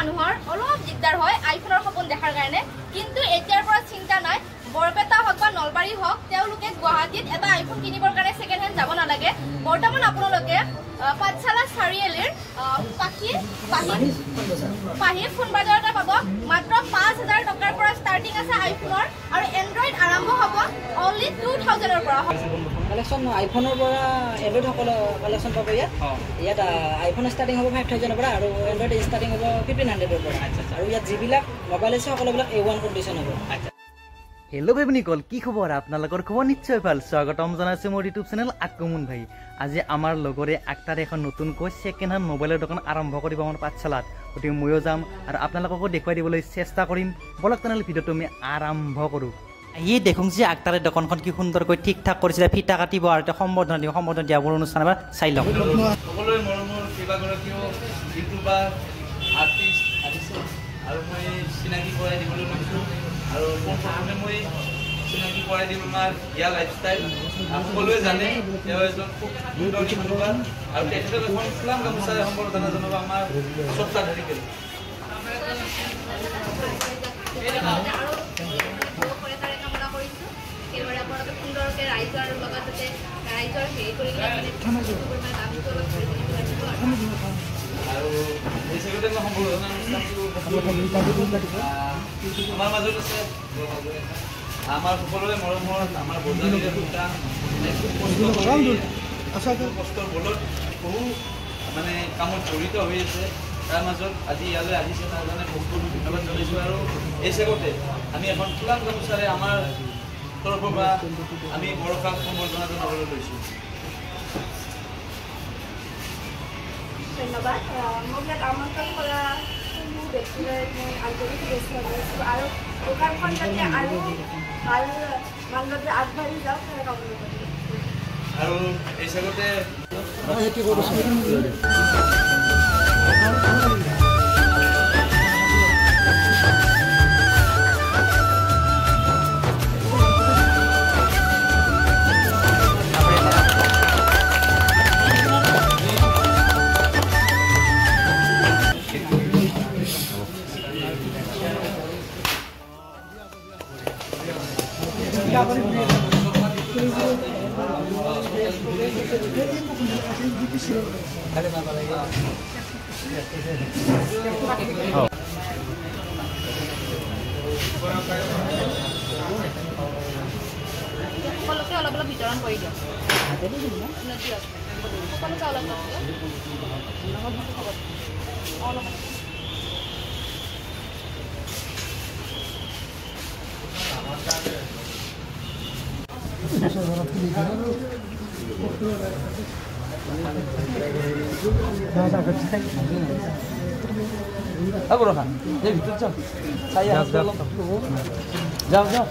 মানুহৰ অলপ দিগদাৰ হয় আইফোনৰ সপোন দেখাৰ কাৰণে কিন্তু এতিয়াৰ পৰা চিন্তা নাই বৰপেটা হওক বা নলবাৰী হওক তেওঁলোকে গুৱাহাটীত এটা আইফোন কিনিবৰ কাৰণে সেকেন্ড হ্যান্ড যাব নালাগে বৰ্তমান আপোনালোকে পাঠশালা চাৰিআলিৰ পাহি ফোন বজাৰতে পাব মাত্ৰ 5000 টকাৰ পৰা ষ্টাৰ্টিং আছে আইফোনৰ আৰু এন্ড্ৰইড আৰম্ভ হ'ব অনলি 2000 ৰ পৰা কালেকশন আইফোনৰ পৰা এন্ড্ৰইড সকল কালেকশন পাব ইয়াত আইফোন ষ্টাৰ্টিং হ'ব 5000 ৰ পৰা আৰু এন্ড্ৰইড ষ্টাৰ্টিং হ'ব 1500 ৰ পৰা আৰু ইয়াত যিবিলাক মোবাইল আছে সকলোবিলাক A1 কণ্ডিশ্যন হ'ব হেল্ল' বেবনিকল কি খবৰ আপোনালোকৰ খবৰ নিশ্চয় ভাল স্বাগতম জনাইছো মোৰ ইউটিউব চেনেল আক্ৰমণ ভাই আজি আমাৰ লগৰে আক্তাৰে এখন নতুনকৈ সেকেন্ড হ্যান্ড মোবাইলৰ দোকান আৰম্ভ কৰিব আমাৰ পাঠশালাত গতিকে ময়ো যাম আৰু আপোনালোককো দেখুৱাই দিবলৈ চেষ্টা কৰিম বলক তেনেহ'লে ভিডিঅ'টো আমি আৰম্ভ কৰোঁ এই দেখোন যে আক্তাৰে দোকানখন কি সুন্দৰকৈ ঠিক ঠাক কৰিছিলে ফিটা কাটিব আৰু এটা সম্বোধন দিয়াবোৰ অনুষ্ঠান এবাৰ চাই লওক সকলোৰে মৰমৰ কেইবাগৰাকীও ইউটিউবাৰ আৰ্টিষ্ট আহিছে আৰু মই চিনাকি কৰাই দিবলৈ লৈছোঁ আৰু প্ৰথমে মই চিনাকি কৰাই দিম আমাৰ হিয়া লাইফষ্টাইল সকলোৱে জানে তেওঁ এজন খুব সুন্দৰ ইউটিউবাৰ আৰু তেখেতক এখন ফুলাম গামোচাৰে সম্বৰ্ধনা জনাব আমাৰ স্বত্বাধিকাৰী আৰু এই চেগতে মই সম্বৰ্ধনা অনুষ্ঠানটো আমাৰ মাজত আছে আমাৰ সকলোৰে মৰমৰ আমাৰ বজাৰীয়া দুটা কষ্টৰ বলত বহু মানে কামত জড়িত হৈ আছে তাৰ মাজত আজি ইয়ালৈ আহিছে তাৰ কাৰণে বহুত বহুত ধন্যবাদ জনাইছোঁ আৰু এই চেগতে আমি এখন ফুলাম গামোচাৰে আমাৰ তৰফৰ পৰা আমি বৰষাক সম্বৰ্ধনা জনাবলৈ লৈছোঁ ধন্যবাদ মোক ইয়াত আমন্ত্ৰণ কৰা ব্যক্তিলৈ মই আন্তৰিক শুভেচ্ছা জনাইছোঁ আৰু দোকানখন যাতে আৰু ভাল মানদণ্ডে আগবাঢ়ি যাওক তাৰে কামনা কৰিছোঁ আৰু এই চেগতে সকলোকে অলপ অলপ বিতৰণ কৰি দিয়ক সকলোকে অলপ অলপ अब रखा ये भीतर चल साइड जाओ जाओ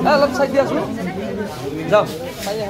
अलग साइड दिया सुनो जाओ साइड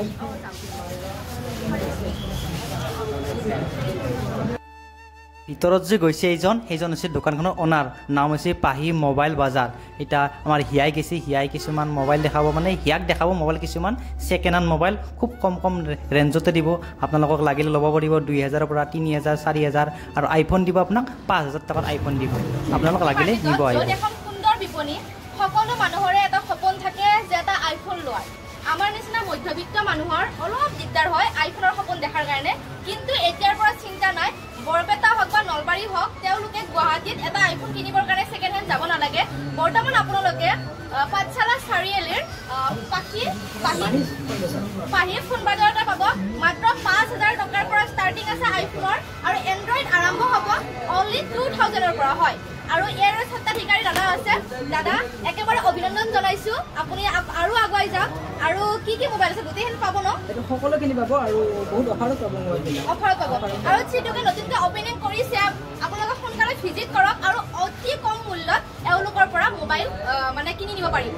ভিতৰত যে গৈছে সেইজন হৈছে দোকানখনৰ অনাৰ নাম হৈছে পাহি মোবাইল বাজাৰ এটা আমাৰ হিয়াই কিছুমান মোবাইল দেখাব মানে হিয়াক দেখাব মোবাইল কিছুমান সেকেন্ড হ্যান্ড মোবাইল খুব কম ৰেঞ্জতে দিব আপোনালোকক লাগিলে ল'ব পাৰিব 2000 পৰা 3000 4000 আৰু আইফোন দিব আপোনাক 5000 টকাত আইফোন দিব আপোনালোক লাগিলে নিব আহিব এখন সুন্দৰ বিপণী সকলো মানুহৰে এটা সপোন থাকে যে এটা আইফোন লোৱাৰ আমাৰ নিচিনা মধ্যবিত্ত মানুহৰ অলপ দিগদাৰ হয় আইফোনৰ সপোন দেখাৰ কাৰণে কিন্তু এতিয়াৰ পৰা চিন্তা নাই বৰপেটা হওক বা নলবাৰী হওক তেওঁলোকে গুৱাহাটীত এটা আইফোন কিনিবৰ কাৰণে সেকেন্ড হ্যান্ড যাব নালাগে বৰ্তমান আপোনালোকে পাঠশালা চাৰিআলিৰ পাহি ফোন বজাৰতে পাব মাত্ৰ 5000 টকাৰ পৰা ষ্টাৰ্টিং আছে আইফোনৰ আৰু এন্ড্ৰইড আৰম্ভ হ'ব অনলি 2000 ৰ পৰা হয় আৰু ইয়াৰ স্বত্বাধিকাৰী দাদা আছে দাদা একেবাৰে অভিনন্দন জনাইছোঁ আপুনি আৰু আগুৱাই যাওক আৰু কি মোবাইল আছে গোটেইখিনি পাব ন এইটো সকলোখিনি পাব আৰু বহুত অফাৰত পাব অফাৰত পাব আৰু যিটোকে নতুনকৈ অপেনিং কৰিছে আপোনালোকে সোনকালে ভিজিট কৰক আৰু অতি কম মূল্যত এওঁলোকৰ পৰা মোবাইল মানে কিনি নিব পাৰিব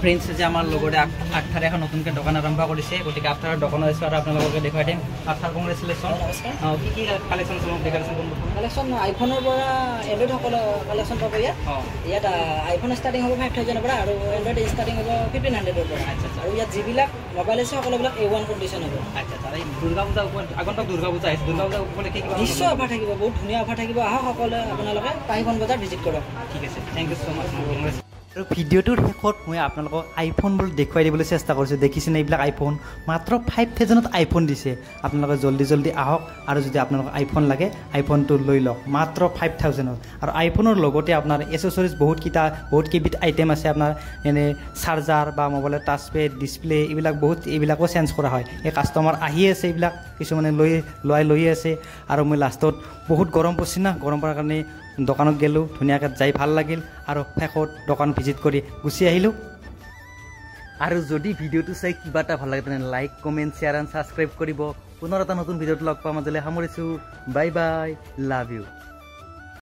ফ্ৰেণ্ডছ যে আমাৰ লগতে আক্তাৰে এখন নতুনকৈ দোকান আৰম্ভ কৰিছে গতিকে আক্তাৰৰ দোকানত আছোঁ আৰু আপোনালোকে দেখুৱাই দিম আক্তাৰ কংগ্ৰেচুলেশ্যন কি কালেকশ্যন কালেকশ্যন আইফোনৰ পৰা এন্ড্ৰইড সকল কালেকশ্যন পাব ইয়াত আইফোন ষ্টাৰ্টিং হ'ব 5000 ৰ পৰা আৰু এন্ড্ৰইড ষ্টাৰ্টিং হ'ব 1500 ৰ পৰা আৰু ইয়াত যিবিলাক মোবাইল আছে সকলোবিলাক A1 কণ্ডিশ্যন হ'ব। আচ্ছা আচ্ছা, এই দুৰ্গা পূজা আগন্তুক দুৰ্গা পূজা আহিছে, দুৰ্গা পূজা উপলক্ষে কিবা নিশ্চয় অফাৰ থাকিব, বহুত ধুনীয়া অফাৰ থাকিব। আহক সকলোৱে আপোনালোকে পাইফোন বজাৰ ভিজিট কৰক। ঠিক আছে, থেংক ইউ ছ' মাছ। আৰু ভিডিঅ'টোৰ শেষত মই আপোনালোকক আইফোনবোৰ দেখুৱাই দিবলৈ চেষ্টা কৰিছোঁ। দেখিছেনে এইবিলাক আইফোন, মাত্ৰ 5,000ত আইফোন দিছে। আপোনালোকে জল্দি আহক, আৰু যদি আপোনালোকক আইফোন লাগে আইফোনটো লৈ লওক মাত্ৰ 5,000ত। আৰু আইফোনৰ লগতে আপোনাৰ এচেচৰিজ বহুত কেইবিধ আইটেম আছে। আপোনাৰ এনে চাৰ্জাৰ বা মোবাইলৰ টাচপেড, ডিছপ্লে এইবিলাকো চেঞ্জ কৰা হয়। এই কাষ্টমাৰ আহি আছে, এইবিলাক কিছুমানে লৈ আছে। আৰু মই লাষ্টত বহুত গৰম পৰিছে না, গৰম পৰাৰ কাৰণে দোকানত গ'লোঁ, ধুনীয়াকৈ যাই ভাল লাগিল, আৰু শেষত দোকান ভিজিট কৰি গুচি আহিলোঁ। আৰু যদি ভিডিঅ'টো চাই কিবা এটা ভাল লাগে তেনে like, comment, share and subscribe কৰিব। পুনৰ এটা নতুন ভিডিঅ'ত লগ পাম। আজিলৈ সামৰিছোঁ, বাই বাই, লাভ ইউ।